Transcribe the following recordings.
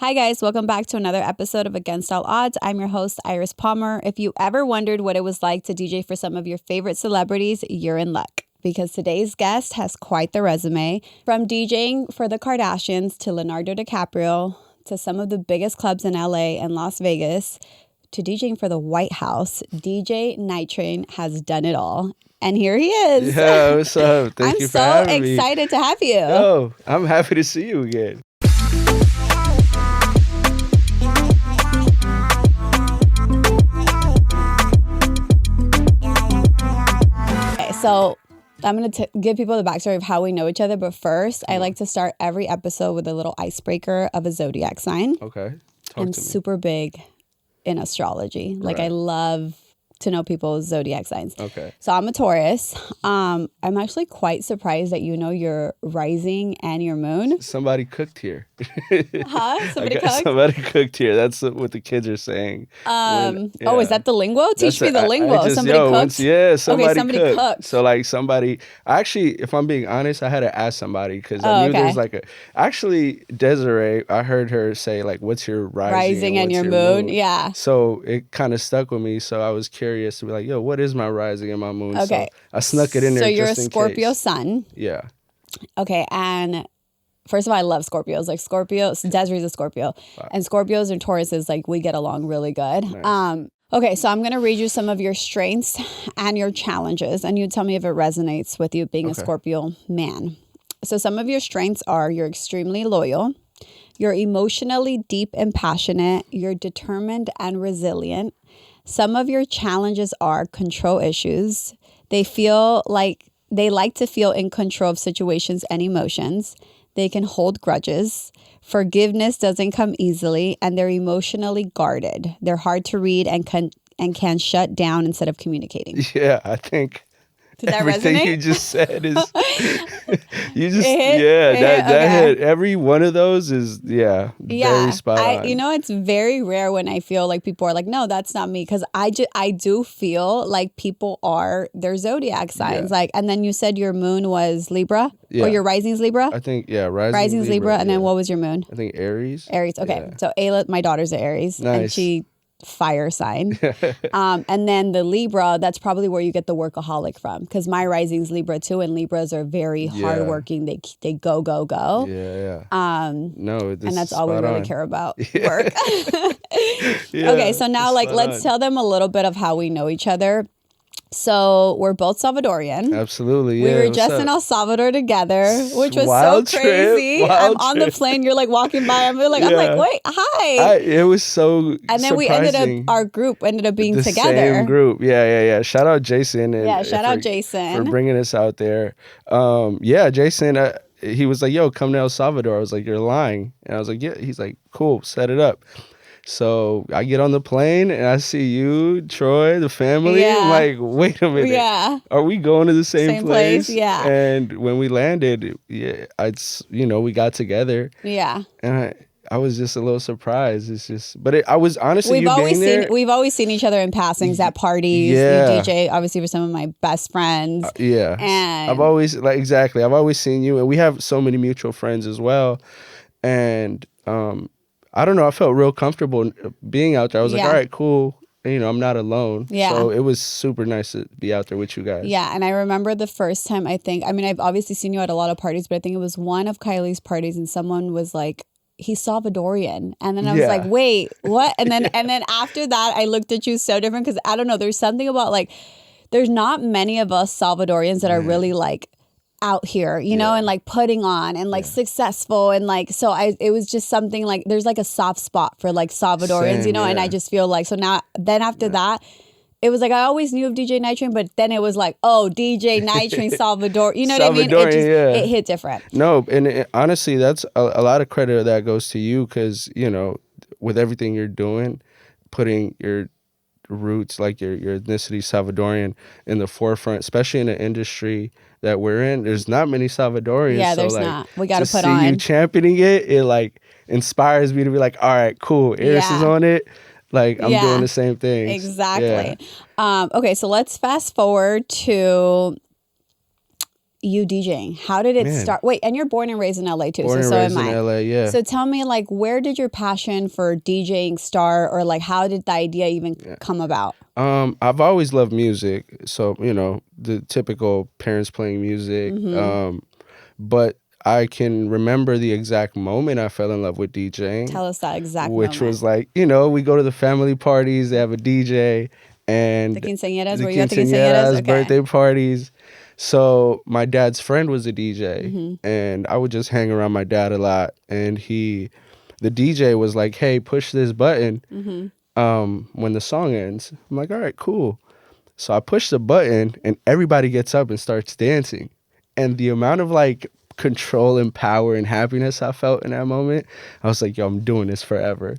Hi guys, welcome back to another episode of Against All Odds. I'm your host, Yris Palmer. If you ever wondered what it was like to DJ for some of your favorite celebrities, you're in luck. Because today's guest has quite the resume. From DJing for the Kardashians to Leonardo DiCaprio to some of the biggest clubs in LA and Las Vegas to DJing for the White House, DJ Nitrane has done it all. And here he is. Yeah, what's up? Thank you for having me. I'm so excited to have you. Oh, I'm happy to see you again. So I'm going to give people the backstory of how we know each other. But first, I like to start every episode with a little icebreaker of a zodiac sign. Okay. I'm super big in astrology. Like, I love to know people's zodiac signs. Okay. So I'm a Taurus. I'm actually quite surprised that you know your rising and your moon. Somebody cooked here. Huh? Somebody cooked? Somebody cooked here. That's what the kids are saying. Oh, is that the lingo? Teach me the lingo. Somebody cooked? Somebody cooked. So like somebody, actually, if I'm being honest, I had to ask somebody because I knew there was like actually Desiree, I heard her say like, what's your rising and your moon? Yeah. So it kind of stuck with me. So I was curious to be like, yo, what is my rising and my moon? Okay. So I snuck it in there. So you're a Scorpio sun. Yeah. Okay. And first of all, I love Scorpios. Like Desiree's a Scorpio. Wow. And Scorpios and Tauruses, like we get along really good. Nice. Okay, so I'm going to read you some of your strengths and your challenges. And you tell me if it resonates with you being a Scorpio man. So some of your strengths are you're extremely loyal. You're emotionally deep and passionate. You're determined and resilient. Some of your challenges are control issues. They like to feel in control of situations and emotions. They can hold grudges. Forgiveness doesn't come easily, and they're emotionally guarded. They're hard to read and can shut down instead of communicating. Yeah, I think everything resonate? You just said is that hit. Every one of those is very spot on. It's very rare when I feel like people are like, no, that's not me, because I do feel like people are their zodiac signs. Like, and then you said your moon was Libra or your rising's Libra. I think rising's Libra, and then what was your moon? I think Aries. Okay, so Ayla, my daughter's an Aries, and she fire sign. And then the Libra, that's probably where you get the workaholic from, because my rising's Libra too, and Libras are very hardworking. They go. And that's all we really care about. Work. Yeah, okay, so now let's tell them a little bit of how we know each other. So we're both Salvadorian. Absolutely, yeah. We were just in El Salvador together, which was so crazy. I'm on the plane. You're like walking by. I'm like, wait, hi. It was so. And then surprising. our group ended up being the together. Same group. Yeah. Shout out Jason. Shout out Jason for bringing us out there. Jason. He was like, "Yo, come to El Salvador." I was like, "You're lying," and I was like, "Yeah." He's like, "Cool, set it up." So I get on the plane and I see you, Troy, the family. Yeah. I'm like, wait a minute. Yeah. Are we going to the same place? Yeah. And when we landed, we got together. Yeah. And I was just a little surprised. It's just, but I was honestly, we've always seen each other in passings at parties. Yeah. You DJ obviously for some of my best friends. Yeah. And I've always I've always seen you, and we have so many mutual friends as well. And I don't know. I felt real comfortable being out there. I was like, all right, cool. I'm not alone. Yeah. So it was super nice to be out there with you guys. Yeah. And I remember the first time, I've obviously seen you at a lot of parties, but I think it was one of Kylie's parties and someone was like, he's Salvadorian. And then I was like, wait, what? And then and then after that, I looked at you so different because I don't know. There's something about there's not many of us Salvadorians that are really out here, and putting on and successful and so it was just something there's a soft spot for Salvadorians, and I just feel so now then after that it was I always knew of DJ Nitrane, but then it was DJ Nitrane Salvador, you know what I mean? It hit different. No, and honestly, that's a lot of credit that goes to you because with everything you're doing, putting your roots, your ethnicity Salvadorian in the forefront, especially in the industry that we're in. There's not many Salvadorians. Yeah, there's not. We got to put on. To see you championing it inspires me to be all right, cool. Yris is on it. I'm doing the same thing. Exactly. Yeah. Okay, so let's fast forward to you DJing? How did it start? Wait, and you're born and raised in LA too. Born and raised in LA, yeah. So tell me, like, where did your passion for DJing start, or like, how did the idea even come about? I've always loved music, so the typical parents playing music. But I can remember the exact moment I fell in love with DJing. Tell us that exact moment. Which was like, we go to the family parties, they have a DJ, and the quinceañeras, were you at the quinceañeras? Okay. Birthday parties. So my dad's friend was a DJ, and I would just hang around my dad a lot. And the DJ was like, "Hey, push this button when the song ends." I'm like, "All right, cool." So I push the button, and everybody gets up and starts dancing. And the amount of like control and power and happiness I felt in that moment, I was like, "Yo, I'm doing this forever."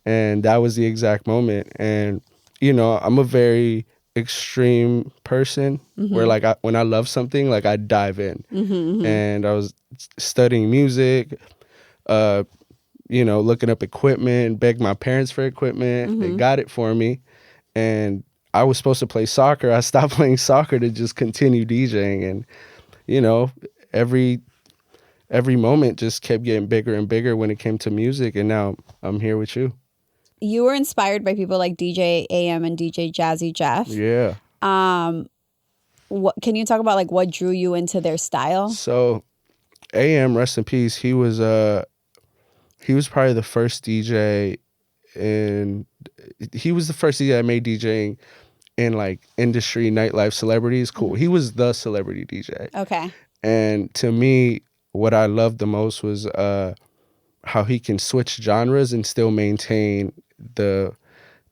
And that was the exact moment. And I'm a very extreme person where like when I love something, like I dive in. And I was studying music, looking up equipment, begged my parents for equipment. They got it for me. And I was supposed to play soccer. I stopped playing soccer to just continue DJing. And, every moment just kept getting bigger and bigger when it came to music. And now I'm here with you. You were inspired by people like DJ AM and DJ Jazzy Jeff. Yeah. What can you talk about, like, what drew you into their style? So, AM, rest in peace. He was probably the first DJ he was the first DJ that made DJing in like industry, nightlife, celebrities. Cool. He was the celebrity DJ. Okay. And to me, what I loved the most was how he can switch genres and still maintain the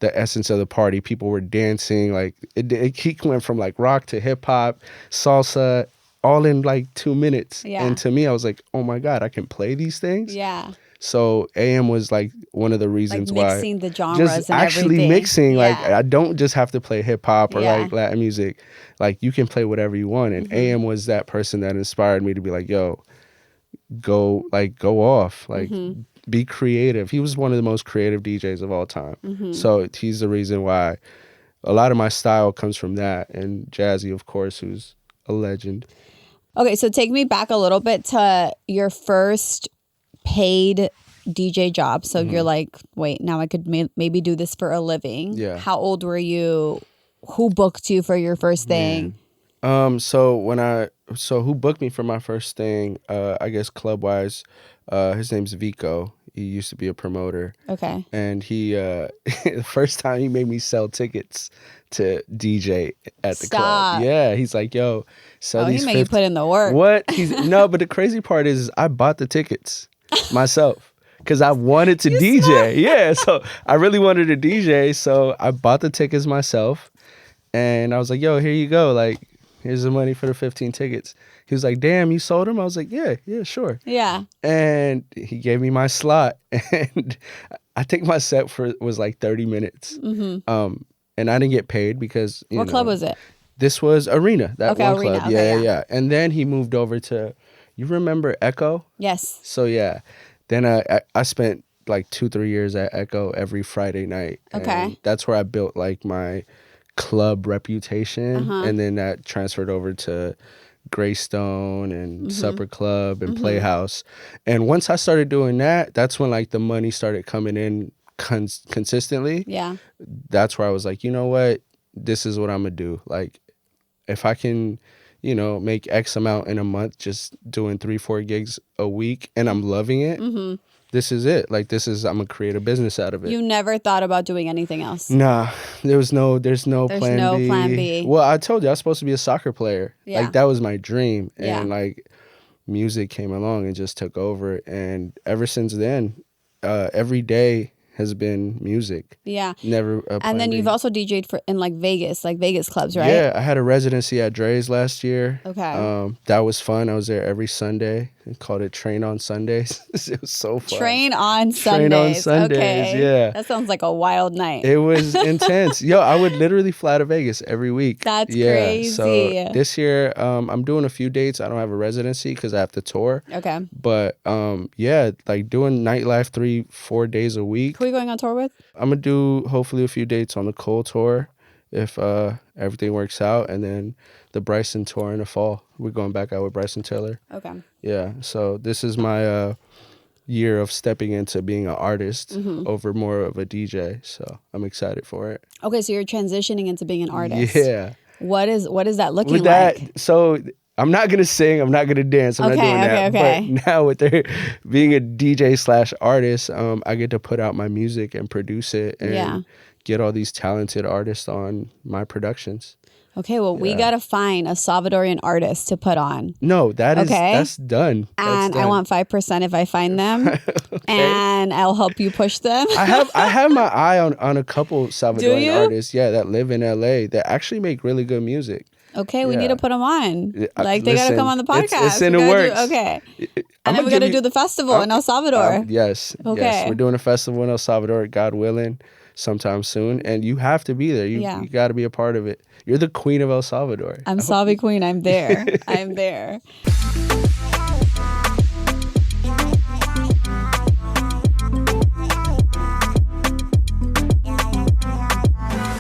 essence of the party. People were dancing, like he went from like rock to hip hop, salsa, all in like 2 minutes. Yeah. And to me, I was like, oh my God, I can play these things. Yeah. So AM was like one of the reasons like mixing the genres just and actually everything. Mixing. Like I don't just have to play hip hop or like Latin music. Like you can play whatever you want. And AM was that person that inspired me to be like, yo, go off, like be creative. He was one of the most creative DJs of all time. So he's the reason why a lot of my style comes from that. And Jazzy, of course, who's a legend. Okay, so take me back a little bit to your first paid DJ job. So you're like, wait, now I could maybe do this for a living. Yeah. How old were you? Who booked you for your first thing? So who booked me for my first thing? I guess club wise, his name's Vico. He used to be a promoter. Okay. And he the first time he made me sell tickets to DJ at the club. Yeah, he's like, yo, sell these. He made you put in the work. What? But the crazy part is I bought the tickets myself because I wanted to DJ. Smart. Yeah, so I really wanted to DJ, so I bought the tickets myself. And I was like, yo, here you go. Like, here's the money for the 15 tickets. He was like, damn, you sold them? I was like, yeah, sure. Yeah. And he gave me my slot. And I think my set was like 30 minutes. And I didn't get paid because, What club was it? This was Arena, that one Arena. club. Okay, Yeah. And then he moved over to, you remember Echo? Yes. So, yeah. Then I spent like 2-3 years at Echo every Friday night. Okay. And that's where I built like my club reputation. And then that transferred over to Greystone and Supper Club and Playhouse. And once I started doing that, that's when like the money started coming in consistently. Yeah. That's where I was like, you know what? This is what I'm gonna do. Like, if I can, make X amount in a month, just doing 3-4 gigs a week, and I'm loving it. This is it. Like, I'm gonna create a business out of it. You never thought about doing anything else? Nah, there's no plan B. Plan B. Well, I told you I was supposed to be a soccer player. Yeah. Like, that was my dream. Yeah. And like, music came along and just took over. And ever since then, every day has been music. Yeah. Never a plan And then B. you've also DJ'd in like Vegas clubs, right? Yeah, I had a residency at Dre's last year. Okay. That was fun. I was there every Sunday. I called it Train on Sundays. It was so fun. Train on Sundays. Train on Sundays, okay. yeah. That sounds like a wild night. It was intense. Yo, I would literally fly to Vegas every week. That's crazy. So this year, I'm doing a few dates. I don't have a residency because I have to tour. Okay. But like doing nightlife 3-4 days a week. Who are you going on tour with? I'm going to do hopefully a few dates on the Cole tour. if everything works out. And then the Bryson tour in the fall. We're going back out with Bryson Tiller. Okay. Yeah. So this is my year of stepping into being an artist over more of a DJ. So I'm excited for it. Okay, so you're transitioning into being an artist. Yeah. What is that looking with like? That, so I'm not gonna sing. I'm not gonna dance. I'm not doing that. Okay. But now with being a DJ/artist, I get to put out my music and produce it and get all these talented artists on my productions. Okay, well, we got to find a Salvadorian artist to put on. No, that's done. And I want 5% if I find them. And I'll help you push them. I have my eye on a couple Salvadorian artists, that live in LA that actually make really good music. Okay, we need to put them on. Like, they got to come on the podcast. It's in the works. And then we got to do the festival in El Salvador. Yes. Okay. Yes, we're doing a festival in El Salvador, God willing, sometime soon. And you have to be there. You got to be a part of it. You're the queen of El Salvador. I'm Salvi Queen. I'm there. I'm there.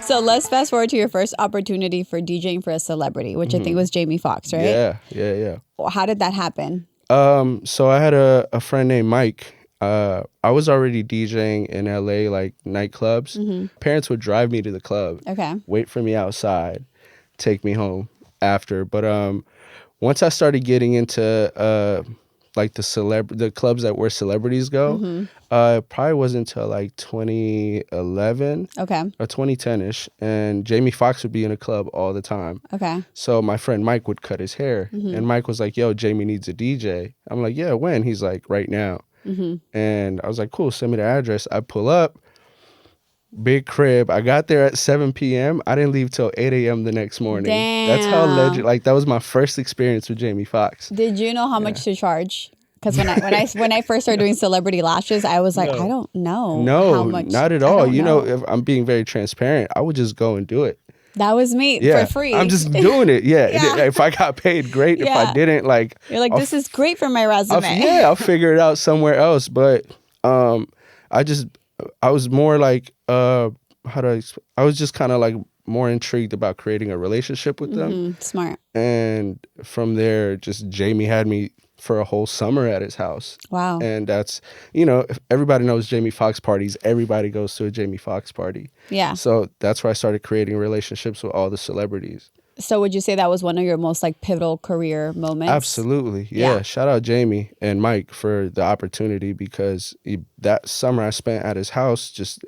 So let's fast forward to your first opportunity for DJing for a celebrity, which I think was Jamie Foxx, right? Yeah. How did that happen? So I had a friend named Mike. I was already DJing in LA, like nightclubs. Parents would drive me to the club. Okay. Wait for me outside, take me home after. But once I started getting into like the clubs that where celebrities go, it probably wasn't until like 2011 or 2010ish, and Jamie Foxx would be in a club all the time. Okay. So my friend Mike would cut his hair, and Mike was like, "Yo, Jamie needs a DJ." I'm like, "Yeah, when?" He's like, "Right now." And I was like, "Cool, send me the address." I pull up, big crib. I got there at 7 p.m. I didn't leave till 8 a.m. the next morning. Damn. That's how legend. Like, that was my first experience with Jamie Foxx. Did you know how much to charge? Because when I first started doing celebrity lashes, I was like, I don't know. How much. Not at all. You know, if I'm being very transparent, I would just go and do it. That was me for free. I'm just doing it. Yeah. If I got paid, great. If I didn't, like, you're like, this is great for my resume. I'll figure it out somewhere else. But I was more like, I was just kind of like more intrigued about creating a relationship with them. Smart. And from there, just Jamie had me for a whole summer at his house. Wow. And that's, if everybody knows Jamie Foxx parties, everybody goes to a Jamie Foxx party. Yeah. So that's where I started creating relationships with all the celebrities. So would you say that was one of your most like pivotal career moments? Absolutely. Yeah. Shout out Jamie and Mike for the opportunity, because that summer I spent at his house,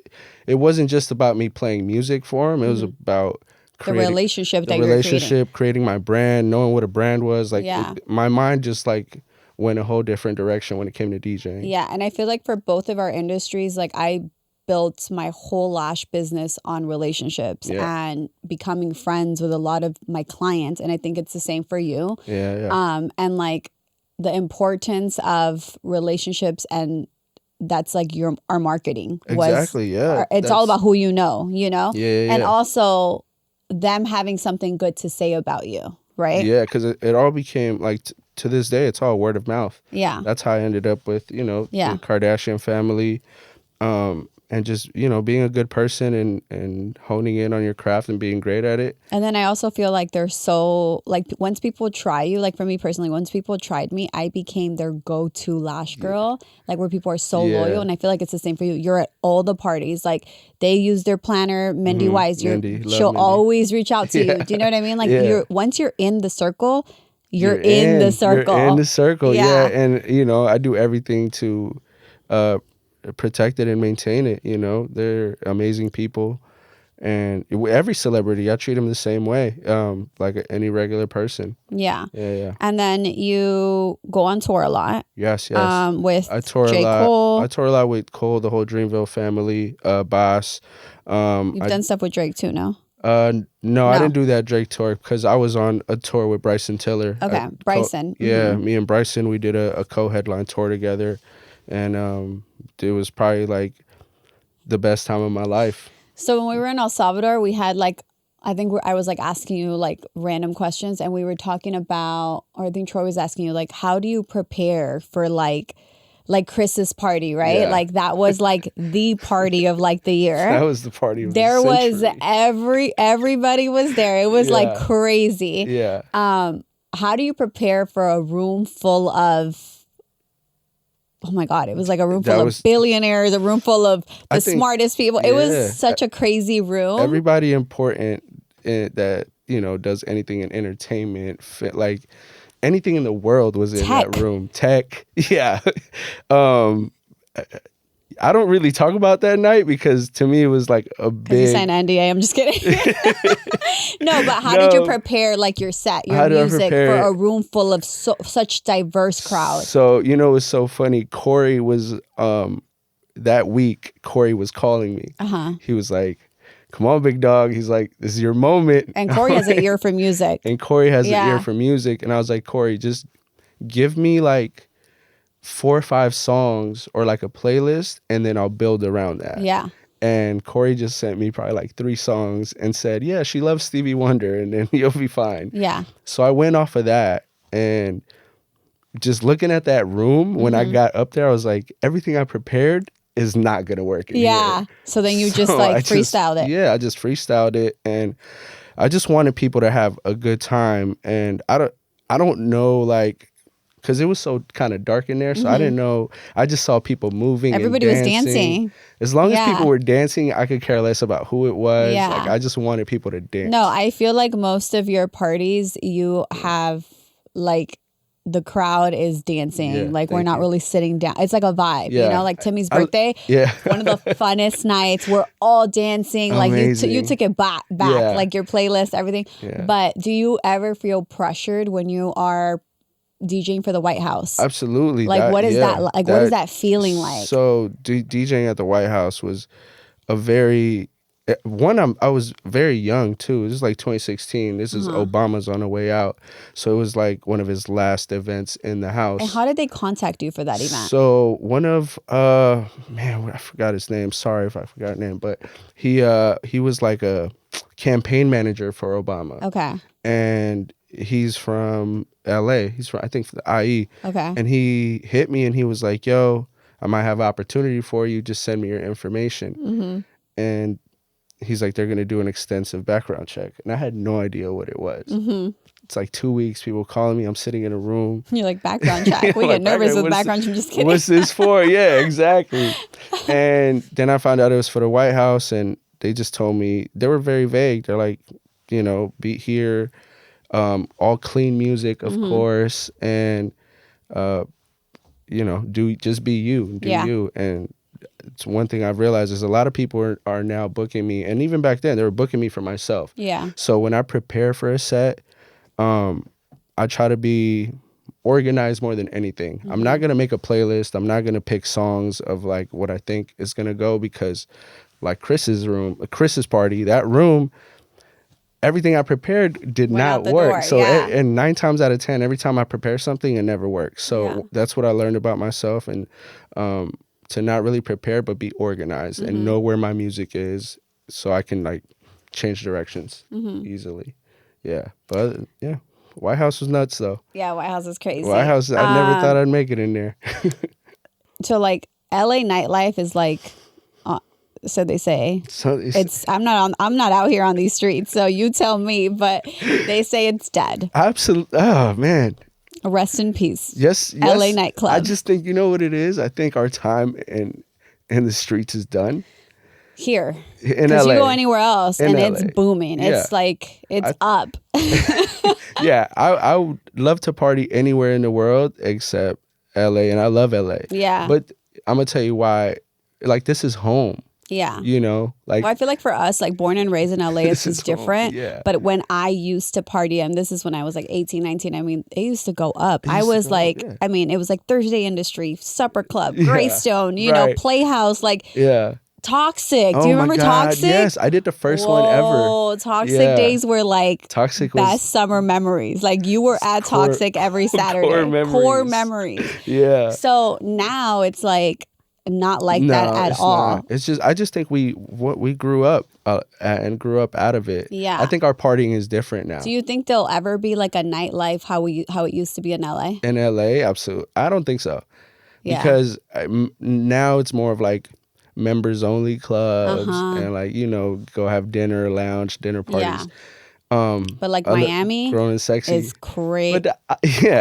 it wasn't just about me playing music for him. It was about the relationship that you're creating my brand, knowing what a brand was. Like my mind just like went a whole different direction when it came to DJing. Yeah. And I feel like for both of our industries, like I built my whole lash business on relationships and becoming friends with a lot of my clients. And I think it's the same for you. Yeah. And like the importance of relationships, and that's like our marketing. Exactly. It's all about who you know. Yeah. And also them having something good to say about you, right? Yeah, because it all became like to this day, it's all word of mouth. Yeah. That's how I ended up with, the Kardashian family. And just, being a good person and honing in on your craft and being great at it. And then I also feel like they're so, like, once people try you, like for me personally, once people tried me, I became their go-to lash girl, like where people are so loyal. And I feel like it's the same for you. You're at all the parties. Like, they use their planner, Mindy Wise. She'll Mindy. Always reach out to you. Do you know what I mean? Like, once you're in the circle, you're in the circle. You're in the circle, yeah. And, I do everything to protect it and maintain it. They're amazing people, and every celebrity I treat them the same way, like any regular person. Yeah. And then you go on tour a lot. Yes. With J. Cole. I tour a lot with Cole, the whole Dreamville family, Boss. You've done stuff with Drake too, no? No, I didn't do that Drake tour because I was on a tour with Bryson Tiller. Okay, Bryson. Me and Bryson, we did a co-headline tour together, and it was probably like the best time of my life. So when we were in El Salvador, we had like, I think I was like asking you like random questions, and we were talking about, or I think Troy was asking you like, how do you prepare for like like Chris's party, right? Yeah. Like that was like the party of like the year. That was the party of there the was century. everybody was there. It was like crazy. Yeah. How do you prepare for a room full of, oh my God, it was like a room full of billionaires, a room full of the smartest people. It was such a crazy room. Everybody important that, you know, does anything in entertainment, like anything in the world was in that room. Tech. Yeah. I don't really talk about that night because to me it was like a big... You signed NDA, I'm just kidding. No, but how did you prepare like your set, your music for a room full of such diverse crowd? So, you know, it was so funny. Corey was, that week, Corey was calling me. He was like, come on, big dog. He's like, this is your moment. And Corey has an ear for music. And Corey has an ear for music. And I was like, Corey, just give me like 4 or 5 songs or like a playlist, and then I'll build around that. Yeah. And Corey just sent me probably like 3 songs and said, yeah, she loves Stevie Wonder, and then you'll be fine. Yeah. So I went off of that, and just looking at that room, when I got up there, I was like, everything I prepared is not going to work in here. So then you just like freestyled it. Yeah, I just freestyled it, and I just wanted people to have a good time. And I don't know, like, because it was so kind of dark in there, so I didn't know. I just saw people moving. Everybody was dancing. As long as people were dancing, I could care less about who it was. Yeah. Like, I just wanted people to dance. No, I feel like most of your parties, you have like the crowd is dancing. Yeah, like we're not really sitting down. It's like a vibe, you know, like Timmy's birthday. One of the funnest nights. We're all dancing. Like you took it back, like your playlist, everything. Yeah. But do you ever feel pressured when you are DJing for the White House? Absolutely. Like what is that like? What is that feeling like? So DJing at the White House was a very I was very young too. This is like 2016. This is Obama's on the way out, so it was like one of his last events in the house. And how did they contact you for that event? So one of I forgot his name. Sorry if I forgot his name, but he was like a campaign manager for Obama. Okay. And he's from LA. He's from, I think, from the IE. Okay. And he hit me and he was like, yo, I might have opportunity for you. Just send me your information. And he's like, they're going to do an extensive background check. And I had no idea what it was. It's like 2 weeks, people calling me. I'm sitting in a room. You're like, background check. We get nervous with background. I'm just kidding. What's this for? Yeah, exactly. And then I found out it was for the White House. And they just told me, they were very vague. They're like, you know, be here. All clean music, of course, and you know, just be you, do you. And it's one thing I've realized is a lot of people are now booking me, and even back then they were booking me for myself. Yeah. So when I prepare for a set, I try to be organized more than anything. I'm not gonna make a playlist. I'm not gonna pick songs of like what I think is gonna go, because like Chris's party, that room, everything I prepared did not work. So and 9 times out of 10, every time I prepare something, it never works. So that's what I learned about myself, and to not really prepare, but be organized and know where my music is, so I can like change directions easily. Yeah, but yeah, White House was nuts though. Yeah, White House is crazy. White House, I never thought I'd make it in there. So like LA nightlife is like, so they say. So it's I'm not out here on these streets, so you tell me, but they say it's dead. Absolutely. Oh man. Rest in peace. Yes. LA nightclub. I just think, you know what it is? I think our time in the streets is done. Here. In LA. You go anywhere else and LA. it's booming. It's like it's up. Yeah, I would love to party anywhere in the world except LA, and I love LA. Yeah. But I'm gonna tell you why. Like, this is home. Yeah. You know, like, well, I feel like for us, like born and raised in LA, it's different. Yeah. But when I used to party, and this is when I was like 18, 19, I mean, it used to go up. I was like, I mean, it was like Thursday Industry, Supper Club, Greystone, you know, Playhouse, like Toxic. Do you remember Toxic? Yes, I did the first one ever. Oh, Toxic days were like Toxic best summer memories. Like you were at Toxic every Saturday. Core memories. Yeah. So now it's like not like that at all. Not. It's just, I just think we grew up and grew up out of it. Yeah. I think our partying is different now. Do you think there'll ever be like a nightlife how it used to be in LA? In LA, absolutely. I don't think so. because now it's more of like members only clubs and like, you know, go have dinner parties. But like Miami grown and sexy is crazy. But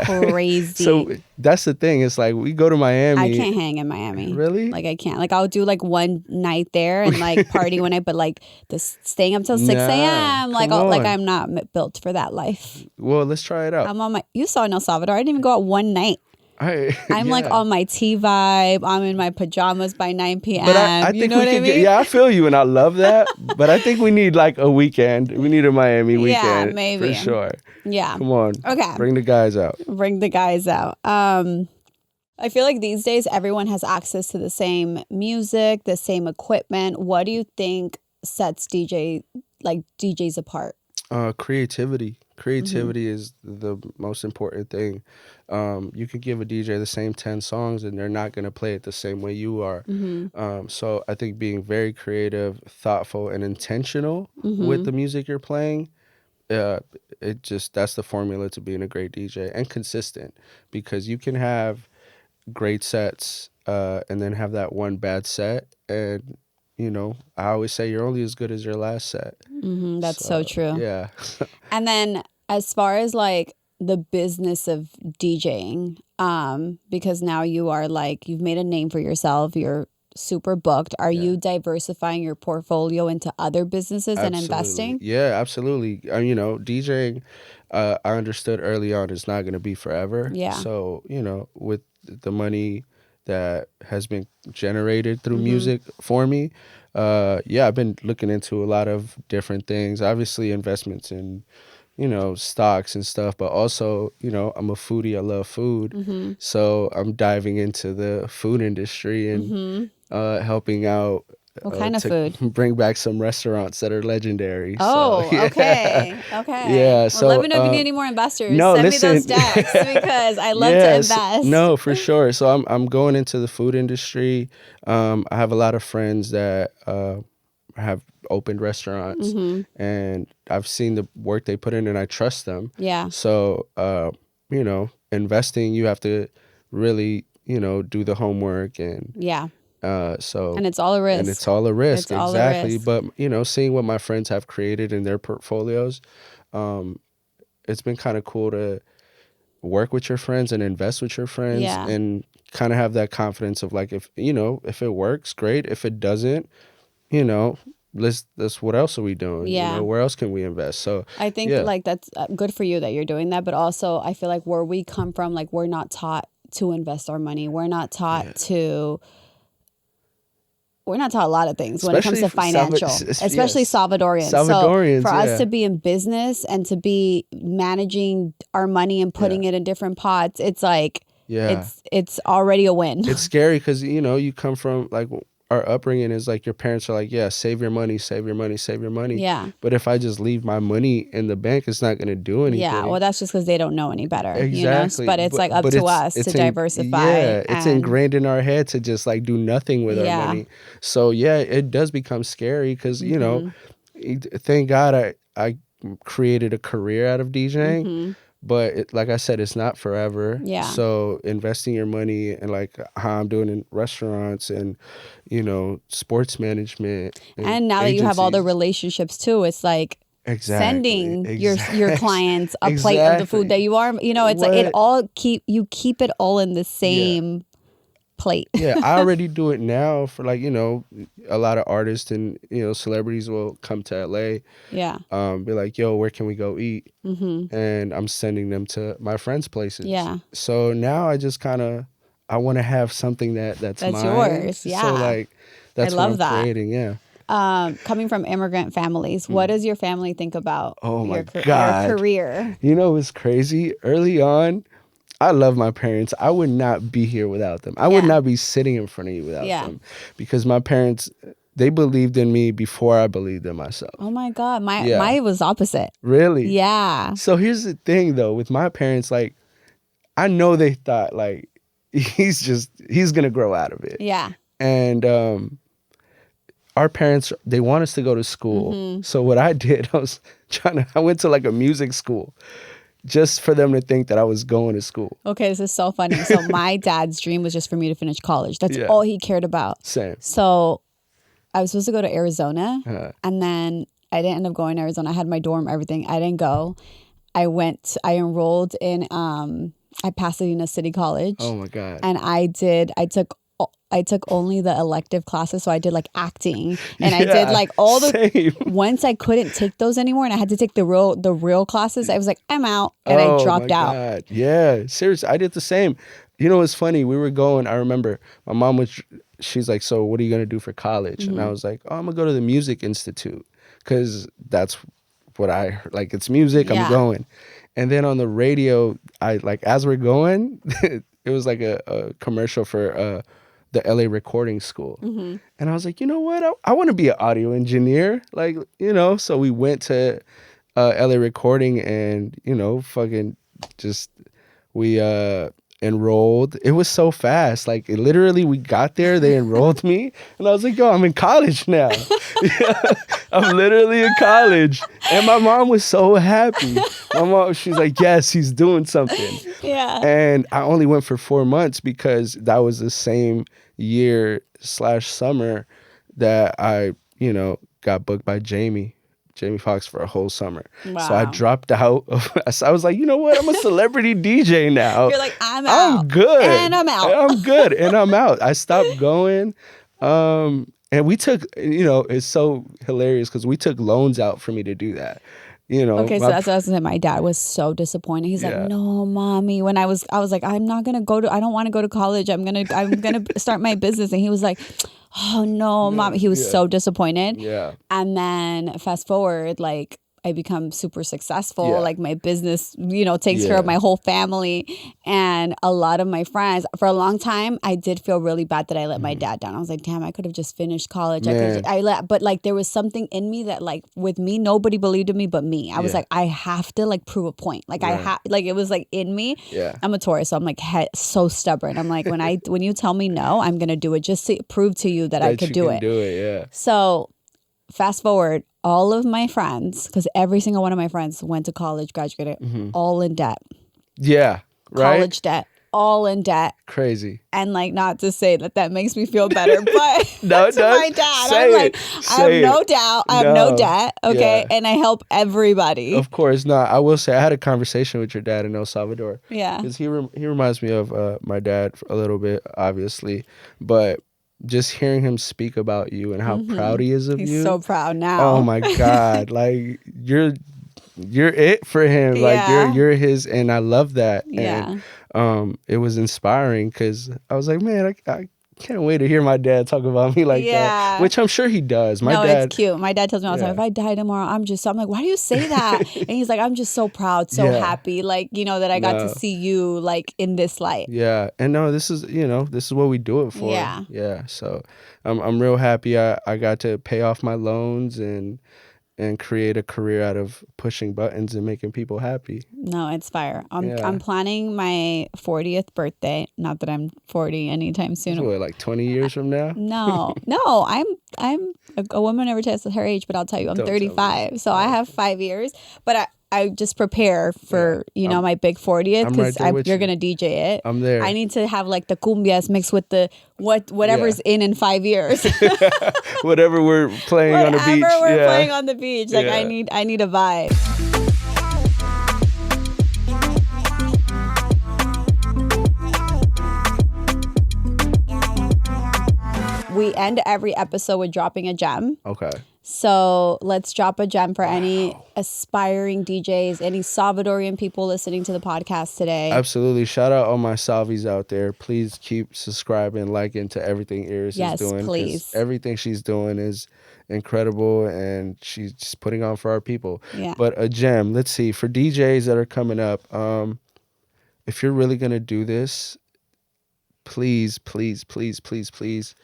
crazy. So that's the thing. It's like we go to Miami. I can't hang in Miami. Really? Like I can't. Like I'll do like one night there and like party one night, but like staying up till 6 a.m. Like I'm not built for that life. Well, let's try it out. I'm on you saw in El Salvador. I didn't even go out one night. I'm like on my tea vibe. I'm in my pajamas by 9 p.m. But I think we can I feel you, and I love that. But I think we need like a weekend. We need a Miami weekend. Yeah, maybe. For sure. Yeah. Come on. Okay. Bring the guys out. I feel like these days everyone has access to the same music, the same equipment. What do you think sets DJs apart? Creativity. Creativity is the most important thing. You could give a DJ the same 10 songs and they're not going to play it the same way you are. So I think being very creative, thoughtful, and intentional with the music you're playing, that's the formula to being a great DJ, and consistent, because you can have great sets and then have that one bad set, and you know, I always say you're only as good as your last set. That's so true. Yeah. And then as far as like the business of DJing, because now you are like, you've made a name for yourself, you're super booked. Are you diversifying your portfolio into other businesses and investing? Yeah, absolutely. You know, DJing, I understood early on, is not going to be forever. Yeah. So, you know, with the money that has been generated through music for me, I've been looking into a lot of different things. Obviously, investments in, you know, stocks and stuff, but also, you know, I'm a foodie. I love food. So I'm diving into the food industry and helping out. What kind of food? Bring back some restaurants that are legendary. Oh, so, yeah. Okay. Yeah. So let me know if you need any more investors. No, Send listen. me those decks because I love to invest. No, for sure. So I'm going into the food industry. I have a lot of friends that have opened restaurants, and I've seen the work they put in, and I trust them. Yeah. So you know, investing, you have to really, you know, do the homework and and it's all a risk. Exactly. But you know, seeing what my friends have created in their portfolios, it's been kind of cool to work with your friends and invest with your friends and kind of have that confidence of like, if you know, if it works, great. If it doesn't, you know, let's what else are we doing? Yeah. You know, where else can we invest? So I think like that's good for you that you're doing that, but also I feel like where we come from, like we're not taught to invest our money. We're not taught to. We're not taught a lot of things when it comes to financial, especially Salvadorians. So for us to be in business and to be managing our money and putting it in different pots, it's like, it's already a win. It's scary because, you know, you come from like, our upbringing is like, your parents are like, save your money, save your money, save your money. Yeah. But if I just leave my money in the bank, it's not going to do anything. Yeah. Well, that's just because they don't know any better. Exactly. You know? But it's like up to us to diversify. Yeah. It's ingrained in our head to just like do nothing with our money. So it does become scary because, you know, thank God I created a career out of DJing. But like I said, it's not forever. Yeah. So investing your money and like how I'm doing in restaurants and, you know, sports management. And now that you have all the relationships too, it's like sending your clients a plate of the food that you are, you know, it's like you keep it all in the same plate. I already do it now for like, you know, a lot of artists and, you know, celebrities will come to LA. Yeah. Be like, yo, where can we go eat? And I'm sending them to my friends' places. Yeah. So now I just kind of, I want to have something that's mine. Yours. Yeah. So like, that's what I'm creating. Yeah. Coming from immigrant families, what does your family think about your career? You know, it's crazy. Early on, I love my parents. I would not be here without them. I would not be sitting in front of you without them. Because my parents, they believed in me before I believed in myself. Oh my God. Mine was opposite. Really? Yeah. So here's the thing though, with my parents, like, I know they thought like, he's going to grow out of it. Yeah. And our parents, they want us to go to school. So what I did, I went to like a music school just for them to think that I was going to school. Okay, this is so funny. So my dad's dream was just for me to finish college. That's all he cared about. Same. So I was supposed to go to Arizona, Uh-huh. and then I didn't end up going to Arizona. I had my dorm, everything. I didn't go. I enrolled in at Pasadena City College. Oh my God. And I took only the elective classes, so I did like acting, and I did like all the. Same. Once I couldn't take those anymore, and I had to take the real classes, I was like, I'm out, and I dropped out. God. Yeah, seriously, I did the same. You know, it's funny. We were going. I remember my mom she's like, "So what are you gonna do for college?" And I was like, "Oh, I'm gonna go to the Music Institute because that's what I heard. Like, it's music. I'm going." And then on the radio, I like as we're going, it was like a commercial for the LA Recording School. And I was like, you know what? I want to be an audio engineer. Like, you know, so we went to LA Recording and, you know, fucking just, we enrolled. It was so fast. Like, literally, we got there, they enrolled me, and I was like, yo, I'm in college now. I'm literally in college. And my mom was so happy. My mom, she's like, yes, he's doing something. Yeah. And I only went for 4 months because that was the same year/summer that I, you know, got booked by Jamie Foxx for a whole summer. Wow. So I dropped out. I was like, you know what? I'm a celebrity DJ now. You're like, I'm out. I'm good. And I'm out. I'm good. And I'm out. I stopped going. And we took, you know, it's so hilarious because we took loans out for me to do that. You know. Okay, so that's what I was saying. My dad was so disappointed. He's like, "No, mommy." When I was like, "I'm not gonna go to. I don't want to go to college. I'm gonna start my business." And he was like, "Oh no, mom." He was so disappointed. Yeah. And then fast forward, like, I become super successful. Yeah. Like, my business, you know, takes care of my whole family. And a lot of my friends, for a long time, I did feel really bad that I let my dad down. I was like, damn, I could have just finished college. But like, there was something in me that, like, with me, nobody believed in me but me. I was like, I have to, like, prove a point. Like, it was like in me. Yeah. I'm a Taurus, so I'm like so stubborn. I'm like, when you tell me no, I'm gonna do it just to prove to you that I could do it. Yeah. So fast forward, all of my friends, because every single one of my friends went to college, graduated, all in debt. Yeah, right? College debt, all in debt. Crazy. And, like, not to say that makes me feel better, but No, to my dad, Say I'm like, it. I have no doubt, I have no debt, okay? Yeah. And I help everybody. Of course. No, I will say I had a conversation with your dad in El Salvador. Yeah. Because he reminds me of my dad a little bit, obviously. But just hearing him speak about you and how proud he is of you. He's so proud now. Oh my God. Like, you're it for him. Like, you're his, and I love that. Yeah. And it was inspiring because I was like, man, I can't wait to hear my dad talk about me like that. Which I'm sure he does. My dad, it's cute. My dad tells me all the time, if I die tomorrow, I'm like, why do you say that? And he's like, I'm just so proud, so happy, like, you know, that I got to see you, like, in this light. Yeah. And no, this is what we do it for. Yeah. Yeah. So I'm real happy I got to pay off my loans and create a career out of pushing buttons and making people happy. No, it's fire. I'm planning my 40th birthday. Not that I'm 40 anytime soon. What, like 20 years from now? No. I'm a woman never tells her age, but I'll tell you, I'm 35. So I have 5 years. But I just prepare for, my big 40th because you're going to DJ it. I'm there. I need to have, like, the cumbias mixed with the whatever's in 5 years. Whatever we're playing on the beach. Whatever we're playing on the beach. Like, I need a vibe. We end every episode with dropping a gem. Okay. So let's drop a gem for any aspiring DJs, any Salvadorian people listening to the podcast today. Absolutely. Shout out all my Salvies out there. Please keep subscribing, liking to everything Yris is doing. Yes, please. Everything she's doing is incredible, and she's just putting on for our people. Yeah. But a gem, let's see, for DJs that are coming up, if you're really going to do this, please, please, please, please, please,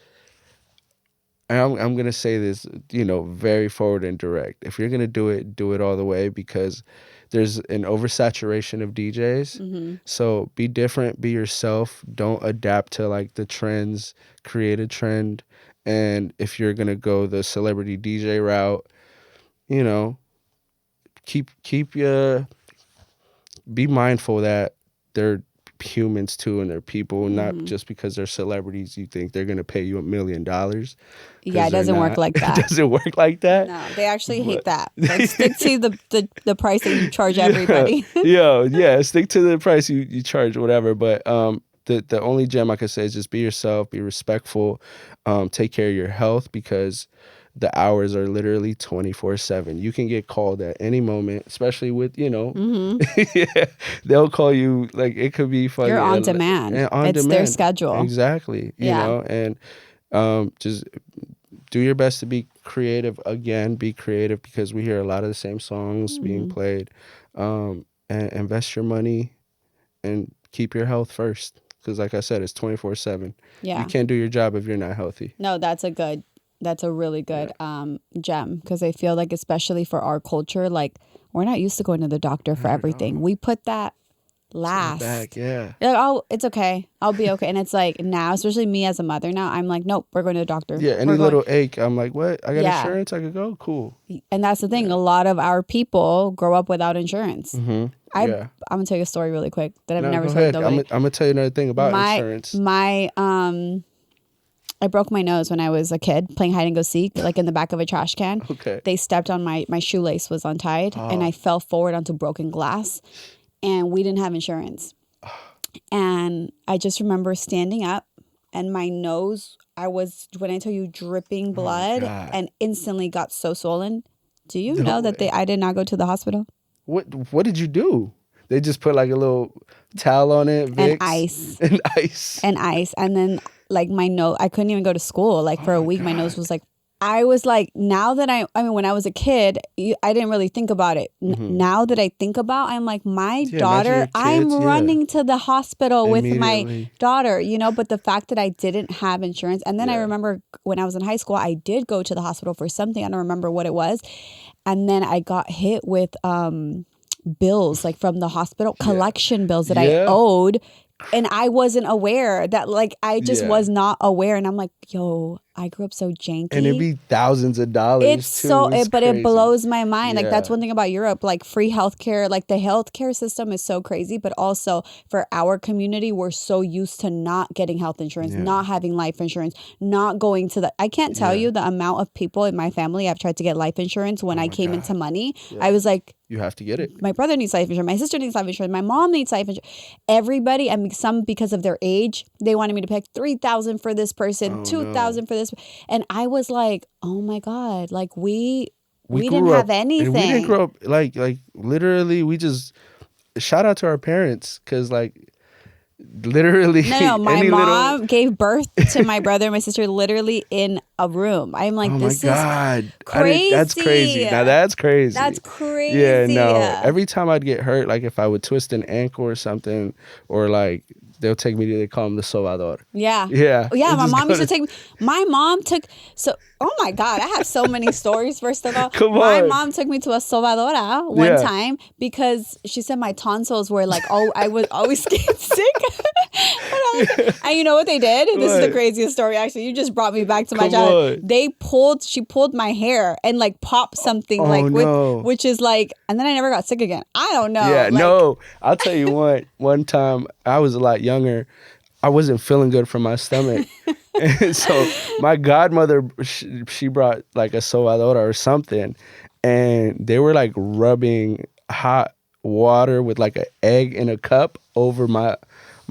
and I'm going to say this, very forward and direct. If you're going to do it all the way, because there's an oversaturation of DJs. Mm-hmm. So be different, be yourself. Don't adapt to, like, the trends, create a trend. And if you're going to go the celebrity DJ route, keep be mindful that they're humans too, and they're people, not just because they're celebrities you think they're going to pay you $1 million. Yeah, it doesn't work like that. It doesn't work like that. No, they actually hate that. Like, stick to the price that you charge everybody. Yeah, stick to the price you charge, whatever. But the only gem I could say is just be yourself, be respectful, take care of your health, because the hours are literally 24/7. You can get called at any moment, especially with, yeah, they'll call you, like, it could be funny. You're on demand. It's their schedule. Exactly. You know, and just do your best to be creative. Again, be creative, because we hear a lot of the same songs being played. And invest your money and keep your health first. Because like I said, it's 24/7. Yeah. You can't do your job if you're not healthy. No, that's a really good gem, because I feel like, especially for our culture, like, we're not used to going to the doctor for everything. We put that last. Back, yeah. You're like, oh, it's okay. I'll be okay. And it's like, now, especially me as a mother now, I'm like, nope, we're going to the doctor. Yeah, any little ache, I'm like, what? I got insurance? I could go? Cool. And that's the thing. A lot of our people grow up without insurance. Mm-hmm. I'm going to tell you a story really quick that I've never told nobody. I'm going to tell you another thing about insurance. I broke my nose when I was a kid playing hide and go seek, like in the back of a trash can. Okay. They stepped on my shoelace was untied, and I fell forward onto broken glass, and we didn't have insurance. And I just remember standing up, and my nose, when I tell you, dripping blood, and instantly got so swollen. Do you know that I did not go to the hospital? What did you do? They just put like a little towel on it, Vicks, and ice, and then, like, my nose, I couldn't even go to school. Like, for a week, my nose was like, I was like, now that when I was a kid, I didn't really think about it. Now that I think about, I'm like, my daughter, I'm running to the hospital with my daughter, but the fact that I didn't have insurance. And then I remember when I was in high school, I did go to the hospital for something. I don't remember what it was. And then I got hit with bills, like, from the hospital, collection bills that I owed. And I wasn't aware that, like, I just was not aware. And I'm like, yo, I grew up so janky. And it'd be thousands of dollars. But it blows my mind. Like, that's one thing about Europe, like, free healthcare, like, the healthcare system is so crazy. But also for our community, we're so used to not getting health insurance, not having life insurance, not going to I can't tell you the amount of people in my family I've tried to get life insurance when I came into money. I was like, you have to get it. My brother needs life insurance. My sister needs life insurance. My mom needs life insurance. Everybody, and some because of their age, they wanted me to pick $3,000 for this person, $2,000 for this. And I was like, oh my God, like, we didn't have anything. We didn't grow up like literally. We just shout out to our parents, because, like, literally. No, my mom gave birth to my brother and my sister literally in a room. I'm like, this is crazy. That's crazy. Now that's crazy. That's crazy. Yeah, no. Every time I'd get hurt, like, if I would twist an ankle or something, or, like, they'll take me to, they call him the Salvador. Yeah. Yeah. Yeah, my mom used to take me. My mom took, oh my God, I have so many stories, first of all. My mom took me to a Salvadora one time because she said my tonsils were like, I would always get sick. And you know what they did? This is the craziest story, actually. You just brought me back to my childhood. She pulled my hair and, like, popped something, which is like, and then I never got sick again. I don't know. Yeah, no. I'll tell you one time, I was a lot younger. I wasn't feeling good from my stomach. And so my godmother, she brought, like, a sobadora or something, and they were, like, rubbing hot water with, like, an egg in a cup over my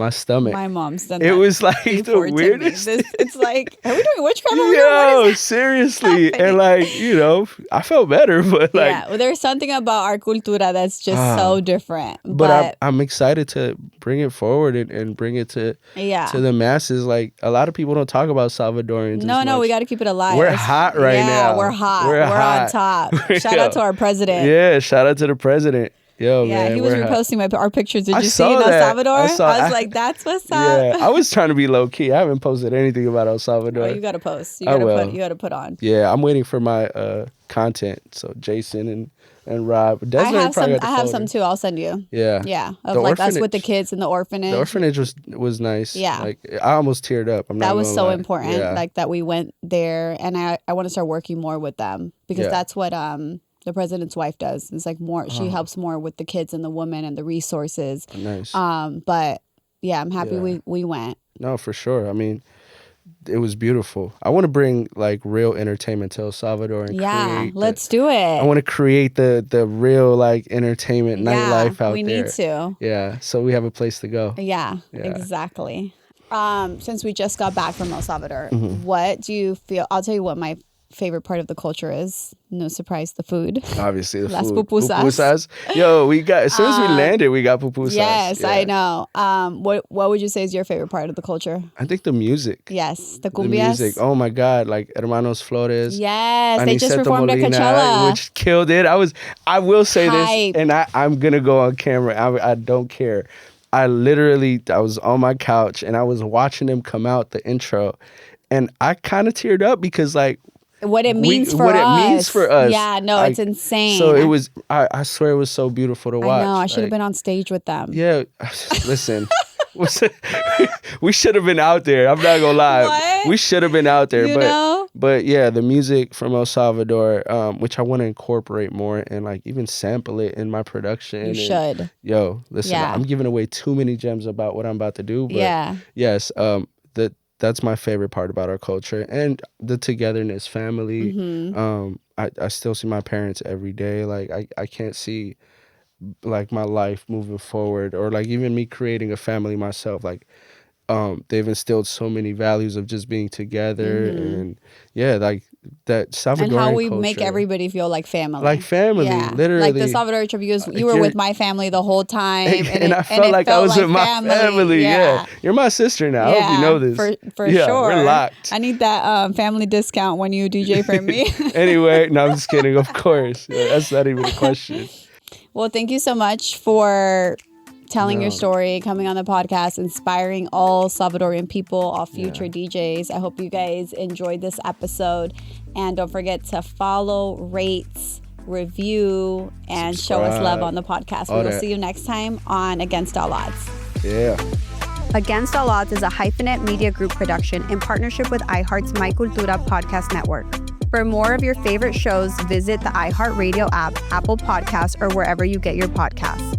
stomach. My mom's done that. It was like the weirdest. It's like, are we doing witchcraft? Yo, seriously. And, like, I felt better, but, like, yeah, well, there's something about our cultura that's just so different. But I'm excited to bring it forward and bring it to the masses. Like, a lot of people don't talk about Salvadorians. No, we got to keep it alive. We're hot right now. Yeah, we're hot. We're on top. Shout out to our president. Yeah, shout out to the president. Yo, yeah, man, he was reposting our pictures. Did you see El Salvador? I was like, that's what's up. Yeah, I was trying to be low key. I haven't posted anything about El Salvador. Oh, you got to post. You got to put on. Yeah, I'm waiting for my content. So Jason and Rob. I have some too. I'll send you. Yeah. Yeah. Of, like, us with the kids in the orphanage. The orphanage was nice. Yeah. Like, I almost teared up. That was so important. Yeah. Like, that we went there, and I want to start working more with them, because that's what The president's wife does. It's like more. She helps more with the kids and the women and the resources. Nice. But yeah, I'm happy we went. No, for sure. I mean, it was beautiful. I want to bring like real entertainment to El Salvador and let's do it. I want to create the real like entertainment nightlife out there. We need to. Yeah, so we have a place to go. Yeah. Exactly. Since we just got back from El Salvador, what do you feel? I'll tell you what my favorite part of the culture is. No surprise, the food. Obviously, the Las food. Pupusas. Yo, we got, as soon as we landed, we got pupusas. Yes, I know. What would you say is your favorite part of the culture? I think the music. Yes, the cumbias. The music. Oh my God, like Hermanos Flores. Yes, they just Aniceto performed at Molina, Coachella. which killed it. I will say Hype. this, and I'm gonna go on camera. I don't care. I was on my couch and I was watching them come out, the intro, and I kind of teared up because like, what it means for us. Yeah, no, it's insane. So it was, I swear it was so beautiful to watch. I know, I should have been on stage with them. Yeah, listen, we should have been out there. I'm not gonna lie. What? We should have been out there. You know? But yeah, the music from El Salvador, which I want to incorporate more and like even sample it in my production. You should. Yo, listen, I'm giving away too many gems about what I'm about to do. But yes, that's my favorite part about our culture and the togetherness, family. I still see my parents every day. Like I can't see like my life moving forward or like even me creating a family myself. Like they've instilled so many values of just being together and like that Salvadoran and how we culture. make everybody feel like family. Like family, literally. Like the Salvador trip, you were with my family the whole time. And I felt like I was with my family. Yeah. You're my sister now. I hope you know this. For sure. We're locked. I need that family discount when you DJ for me. Anyway, no, I'm just kidding. Of course. Yeah, that's not even a question. Well, thank you so much for telling your story, coming on the podcast, inspiring all Salvadorian people, all future DJs. I hope you guys enjoyed this episode. And don't forget to follow, rate, review, and show us love on the podcast. We will see you next time on Against All Odds. Yeah. Against All Odds is a Hyphenate Media Group production in partnership with iHeart's My Cultura Podcast Network. For more of your favorite shows, visit the iHeartRadio app, Apple Podcasts, or wherever you get your podcasts.